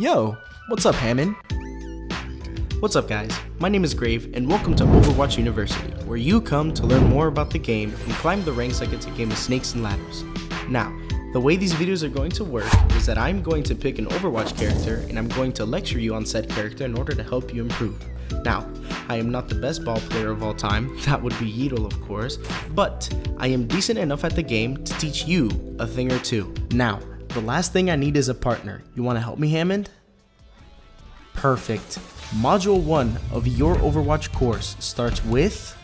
Yo, what's up, Hammond? What's up, guys? My name is Grave, and welcome to Overwatch University, where you come to learn more about the game and climb the ranks like it's a game of snakes and ladders. Now, the way these videos are going to work is that I'm going to pick an Overwatch character, and I'm going to lecture you on said character in order to help you improve. Now, I am not the best ball player of all time, that would be yeatle of course, but I am decent enough at the game to teach you a thing or two. Now, the last thing I need is a partner. You want to help me, Hammond? Perfect. Module 1 of your Overwatch course starts with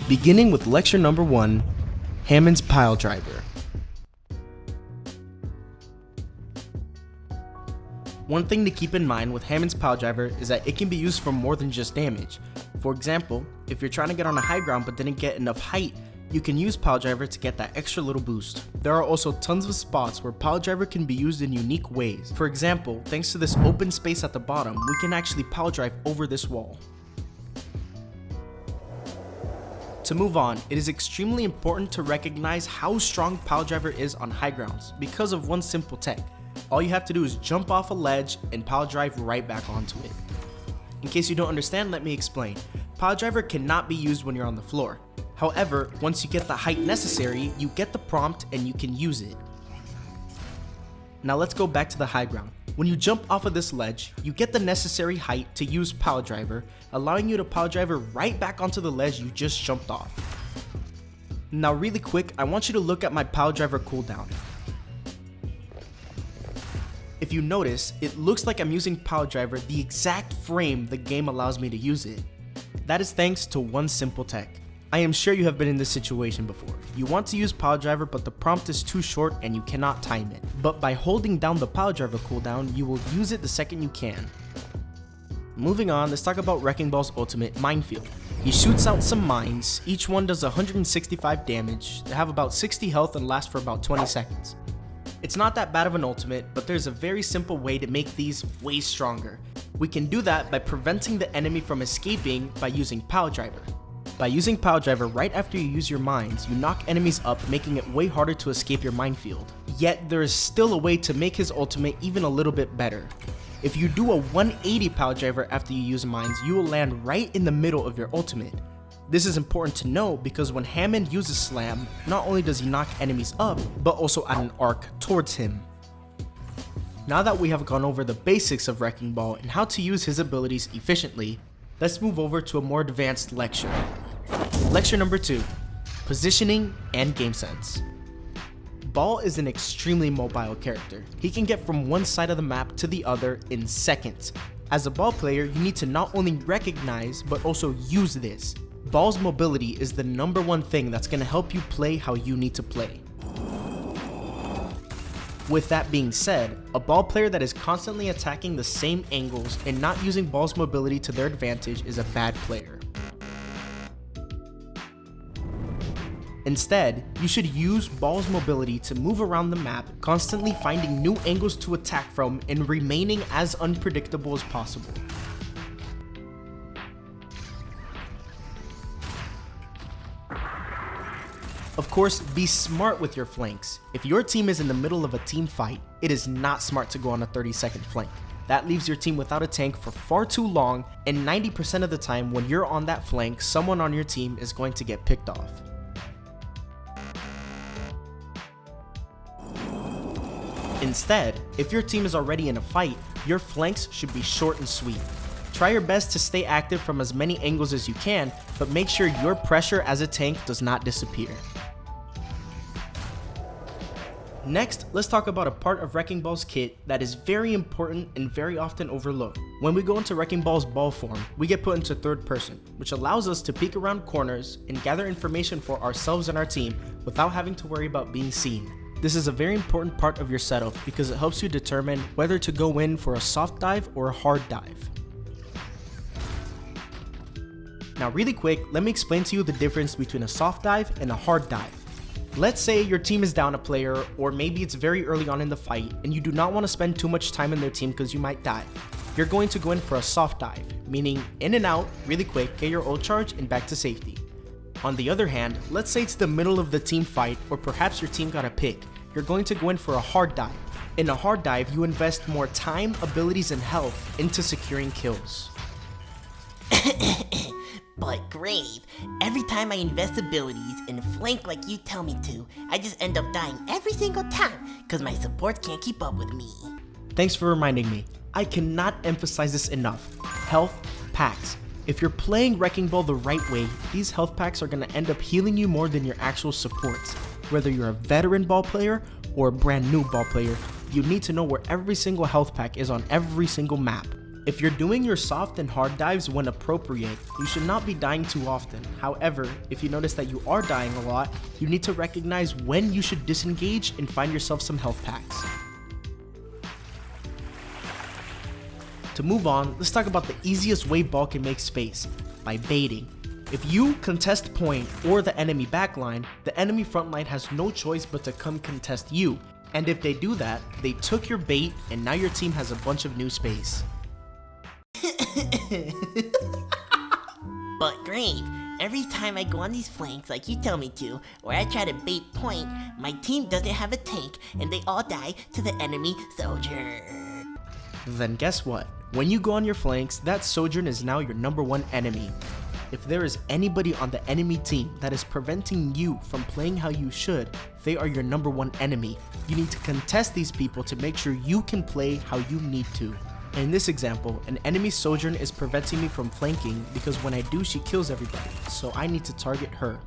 beginning with lecture number 1, Hammond's Pile Driver. One thing to keep in mind with Hammond's Pile Driver is that it can be used for more than just damage. For example, if you're trying to get on a high ground but didn't get enough height, you can use Pile Driver to get that extra little boost. There are also tons of spots where Pile Driver can be used in unique ways. For example, thanks to this open space at the bottom, we can actually Pile Drive over this wall. To move on, it is extremely important to recognize how strong Pile Driver is on high grounds because of one simple tech. All you have to do is jump off a ledge and Pile Drive right back onto it. In case you don't understand, let me explain. Pile Driver cannot be used when you're on the floor. However, once you get the height necessary, you get the prompt and you can use it. Now let's go back to the high ground. When you jump off of this ledge, you get the necessary height to use Pile Driver, allowing you to Pile Driver right back onto the ledge you just jumped off. Now really quick, I want you to look at my Pile Driver cooldown. If you notice, it looks like I'm using Pile Driver the exact frame the game allows me to use it. That is thanks to one simple tech. I am sure you have been in this situation before. You want to use Pile Driver, but the prompt is too short and you cannot time it. But by holding down the Pile Driver cooldown, you will use it the second you can. Moving on, let's talk about Wrecking Ball's ultimate, Minefield. He shoots out some mines, each one does 165 damage, they have about 60 health and last for about 20 seconds. It's not that bad of an ultimate, but there's a very simple way to make these way stronger. We can do that by preventing the enemy from escaping by using Pile Driver. By using Pile Driver right after you use your mines, you knock enemies up, making it way harder to escape your minefield. Yet there is still a way to make his ultimate even a little bit better. If you do a 180 Pile Driver after you use mines, you will land right in the middle of your ultimate. This is important to know because when Hammond uses Slam, not only does he knock enemies up, but also at an arc towards him. Now that we have gone over the basics of Wrecking Ball and how to use his abilities efficiently, let's move over to a more advanced lecture. Lecture number 2, Positioning and Game Sense. Ball is an extremely mobile character. He can get from one side of the map to the other in seconds. As a ball player, you need to not only recognize, but also use this. Ball's mobility is the #1 thing that's going to help you play how you need to play. With that being said, a ball player that is constantly attacking the same angles and not using Ball's mobility to their advantage is a bad player. Instead, you should use Ball's mobility to move around the map, constantly finding new angles to attack from and remaining as unpredictable as possible. Of course, be smart with your flanks. If your team is in the middle of a team fight, it is not smart to go on a 30-second flank. That leaves your team without a tank for far too long, and 90% of the time when you're on that flank, someone on your team is going to get picked off. Instead, if your team is already in a fight, your flanks should be short and sweet. Try your best to stay active from as many angles as you can, but make sure your pressure as a tank does not disappear. Next, let's talk about a part of Wrecking Ball's kit that is very important and very often overlooked. When we go into Wrecking Ball's ball form, we get put into third person, which allows us to peek around corners and gather information for ourselves and our team without having to worry about being seen. This is a very important part of your setup because it helps you determine whether to go in for a soft dive or a hard dive. Now really quick, let me explain to you the difference between a soft dive and a hard dive. Let's say your team is down a player, or maybe it's very early on in the fight and you do not want to spend too much time in their team because you might die. You're going to go in for a soft dive, meaning in and out, really quick, get your ult charge and back to safety. On the other hand, let's say it's the middle of the team fight, or perhaps your team got a pick. You're going to go in for a hard dive. In a hard dive, you invest more time, abilities, and health into securing kills. But Grave, every time I invest abilities and flank like you tell me to, I just end up dying every single time because my support can't keep up with me. Thanks for reminding me. I cannot emphasize this enough. Health packs. If you're playing Wrecking Ball the right way, these health packs are going to end up healing you more than your actual supports. Whether you're a veteran ball player or a brand new ball player, you need to know where every single health pack is on every single map. If you're doing your soft and hard dives when appropriate, you should not be dying too often. However, if you notice that you are dying a lot, you need to recognize when you should disengage and find yourself some health packs. To move on, let's talk about the easiest way ball can make space, by baiting. If you contest point or the enemy backline, the enemy front line has no choice but to come contest you. And if they do that, they took your bait and now your team has a bunch of new space. But Grave, every time I go on these flanks like you tell me to, or I try to bait point, my team doesn't have a tank and they all die to the enemy soldier. Then guess what? When you go on your flanks, that Sojourn is now your #1 enemy. If there is anybody on the enemy team that is preventing you from playing how you should, they are your #1 enemy. You need to contest these people to make sure you can play how you need to. In this example, an enemy Sojourn is preventing me from flanking because when I do, she kills everybody, so I need to target her.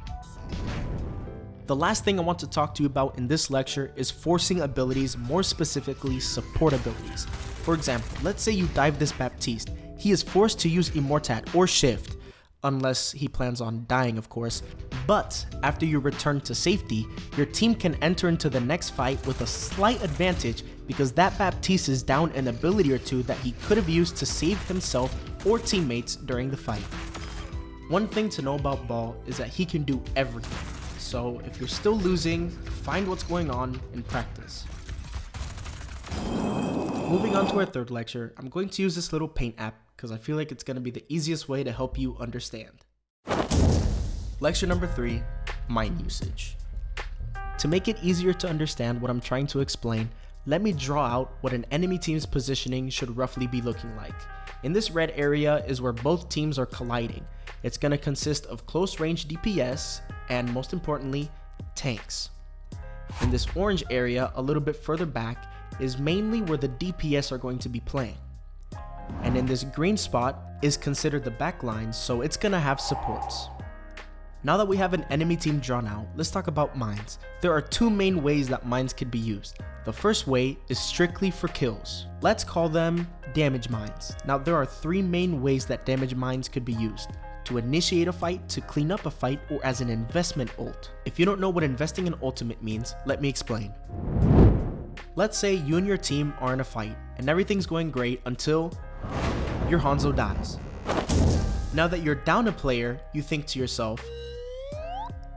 The last thing I want to talk to you about in this lecture is forcing abilities, more specifically support abilities. For example, let's say you dive this Baptiste. He is forced to use Immortat or Shift, unless he plans on dying of course, but after you return to safety, your team can enter into the next fight with a slight advantage because that Baptiste is down an ability or two that he could have used to save himself or teammates during the fight. One thing to know about Ball is that he can do everything, so if you're still losing, find what's going on and practice. Moving on to our third lecture, I'm going to use this little paint app because I feel like it's going to be the easiest way to help you understand. Lecture number 3, mine usage. To make it easier to understand what I'm trying to explain, let me draw out what an enemy team's positioning should roughly be looking like. In this red area is where both teams are colliding. It's going to consist of close range DPS and most importantly, tanks. In this orange area, a little bit further back, is mainly where the DPS are going to be playing. And in this green spot is considered the backline, so it's gonna have supports. Now that we have an enemy team drawn out, let's talk about mines. There are 2 main ways that mines could be used. The first way is strictly for kills. Let's call them damage mines. Now there are 3 main ways that damage mines could be used: to initiate a fight, to clean up a fight, or as an investment ult. If you don't know what investing in ultimate means, let me explain. Let's say you and your team are in a fight and everything's going great until your Hanzo dies. Now that you're down a player, you think to yourself,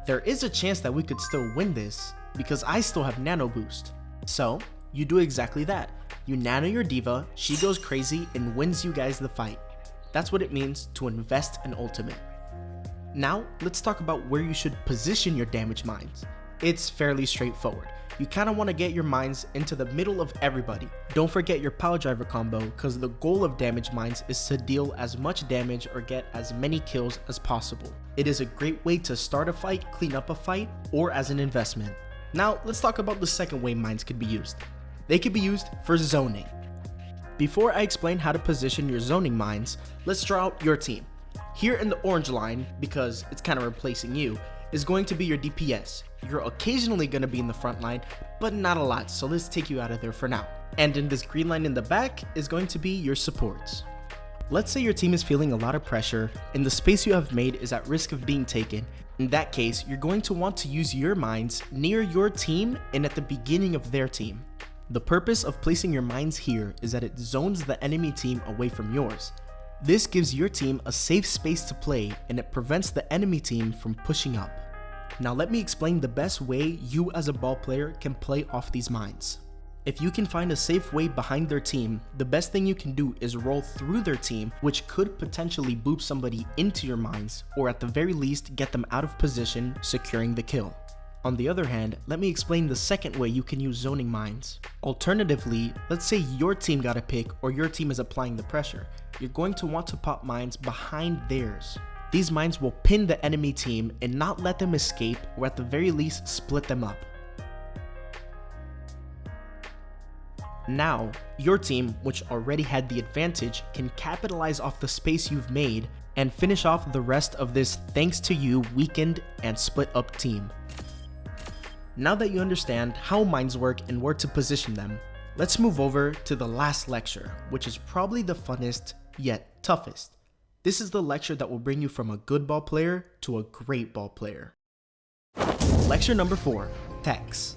there is a chance that we could still win this because I still have nano boost. So you do exactly that. You nano your diva, she goes crazy and wins you guys the fight. That's what it means to invest in ultimate. Now let's talk about where you should position your damage mines. It's fairly straightforward. You kind of want to get your mines into the middle of everybody. Don't forget your power driver combo, because the goal of damage mines is to deal as much damage or get as many kills as possible. It is a great way to start a fight, clean up a fight, or as an investment. Now let's talk about the second way mines could be used. They could be used for zoning. Before I explain how to position your zoning mines, let's draw out your team. Here in the orange line, because it's kind of replacing you, is going to be your DPS. You're occasionally going to be in the front line, but not a lot, so let's take you out of there for now. And in this green line in the back is going to be your supports. Let's say your team is feeling a lot of pressure and the space you have made is at risk of being taken. In that case, you're going to want to use your mines near your team and at the beginning of their team. The purpose of placing your mines here is that it zones the enemy team away from yours. This gives your team a safe space to play and it prevents the enemy team from pushing up. Now let me explain the best way you as a ball player can play off these mines. If you can find a safe way behind their team, the best thing you can do is roll through their team, which could potentially boop somebody into your mines, or at the very least get them out of position, securing the kill. On the other hand, let me explain the second way you can use zoning mines. Alternatively, let's say your team got a pick or your team is applying the pressure. You're going to want to pop mines behind theirs. These mines will pin the enemy team and not let them escape, or at the very least split them up. Now, your team, which already had the advantage, can capitalize off the space you've made and finish off the rest of this thanks to you weakened and split up team. Now that you understand how mines work and where to position them, let's move over to the last lecture, which is probably the funnest yet toughest. This is the lecture that will bring you from a good ball player to a great ball player. Lecture number 4, techs.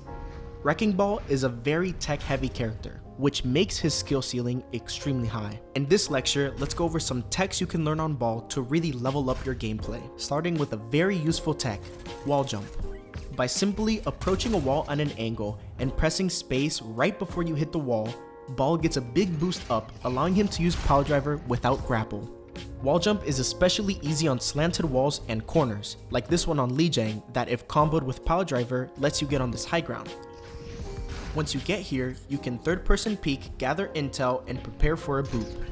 Wrecking Ball is a very tech-heavy character, which makes his skill ceiling extremely high. In this lecture, let's go over some techs you can learn on Ball to really level up your gameplay, starting with a very useful tech, wall jump. By simply approaching a wall at an angle and pressing space right before you hit the wall, Ball gets a big boost up, allowing him to use Pile Driver without grapple. Wall jump is especially easy on slanted walls and corners, like this one on Lijiang that if comboed with Pile Driver lets you get on this high ground. Once you get here, you can third-person peek, gather intel, and prepare for a boop.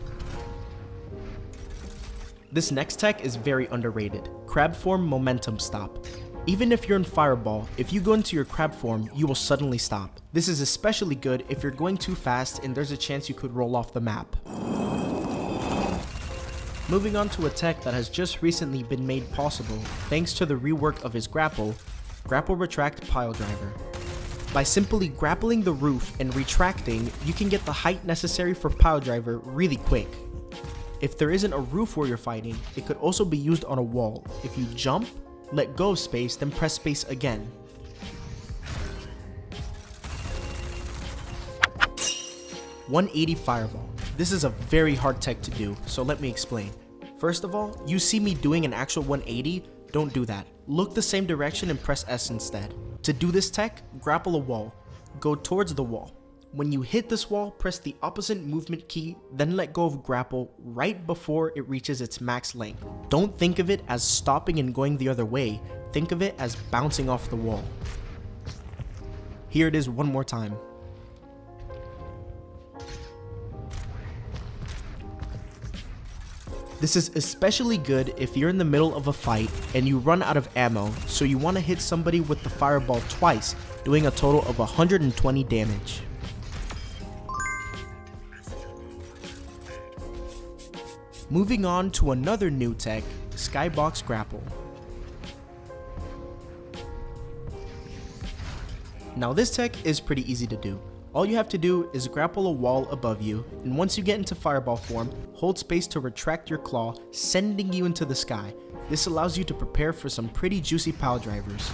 This next tech is very underrated, Crab Form Momentum Stop. Even if you're in Fireball, if you go into your crab form, you will suddenly stop. This is especially good if you're going too fast and there's a chance you could roll off the map. Moving on to a tech that has just recently been made possible thanks to the rework of his grapple, Grapple Retract Pile Driver. By simply grappling the roof and retracting, you can get the height necessary for Pile Driver really quick. If there isn't a roof where you're fighting, it could also be used on a wall. If you jump, let go of space, then press space again. .180 Fireball. This is a very hard tech to do, so let me explain. First of all, you see me doing an actual 180, don't do that. Look the same direction and press S instead. To do this tech, grapple a wall. Go towards the wall. When you hit this wall, press the opposite movement key, then let go of grapple right before it reaches its max length. Don't think of it as stopping and going the other way, think of it as bouncing off the wall. Here it is one more time. This is especially good if you're in the middle of a fight and you run out of ammo, so you want to hit somebody with the fireball twice, doing a total of 120 damage. Moving on to another new tech, Skybox Grapple. Now this tech is pretty easy to do. All you have to do is grapple a wall above you, and once you get into fireball form, hold space to retract your claw, sending you into the sky. This allows you to prepare for some pretty juicy pile drivers.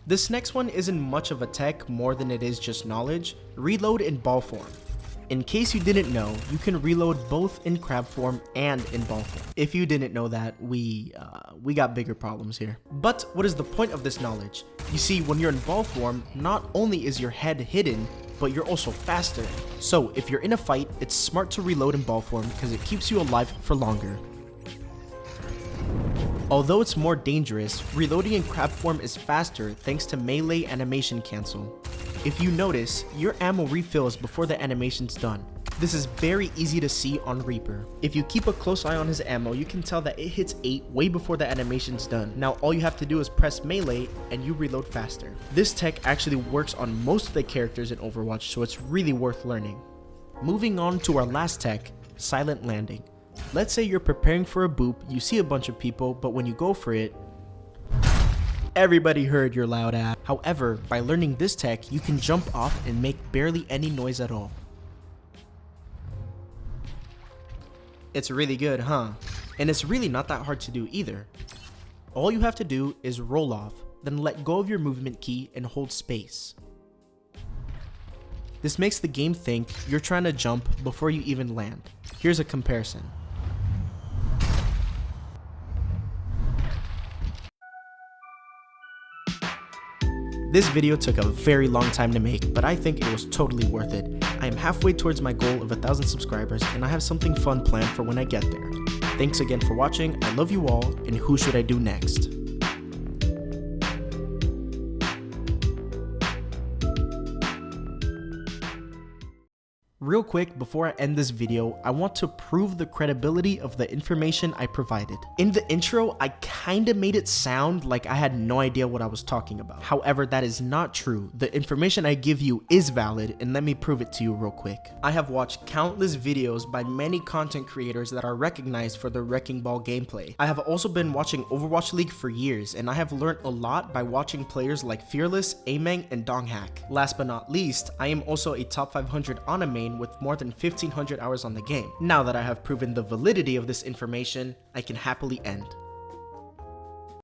This next one isn't much of a tech more than it is just knowledge, reload in ball form. In case you didn't know, you can reload both in crab form and in ball form. If you didn't know that, we got bigger problems here. But what is the point of this knowledge? You see, when you're in ball form, not only is your head hidden, but you're also faster. So if you're in a fight, it's smart to reload in ball form because it keeps you alive for longer. Although it's more dangerous, reloading in crab form is faster thanks to melee animation cancel. If you notice, your ammo refills before the animation's done. This is very easy to see on Reaper. If you keep a close eye on his ammo, you can tell that it hits 8 way before the animation's done. Now all you have to do is press melee and you reload faster. This tech actually works on most of the characters in Overwatch, so it's really worth learning. Moving on to our last tech, Silent Landing. Let's say you're preparing for a boop, you see a bunch of people, but when you go for it, everybody heard your loud ass. However, by learning this tech, you can jump off and make barely any noise at all. It's really good, huh? And it's really not that hard to do either. All you have to do is roll off, then let go of your movement key and hold space. This makes the game think you're trying to jump before you even land. Here's a comparison. This video took a very long time to make, but I think it was totally worth it. I am halfway towards my goal of 1,000 subscribers, and I have something fun planned for when I get there. Thanks again for watching, I love you all, and who should I do next? Real quick, before I end this video, I want to prove the credibility of the information I provided. In the intro, I kinda made it sound like I had no idea what I was talking about. However, that is not true. The information I give you is valid, and let me prove it to you real quick. I have watched countless videos by many content creators that are recognized for their Wrecking Ball gameplay. I have also been watching Overwatch League for years, and I have learned a lot by watching players like Fearless, Ameng, and Donghack. Last but not least, I am also a top 500 on a main with more than 1,500 hours on the game. Now that I have proven the validity of this information, I can happily end.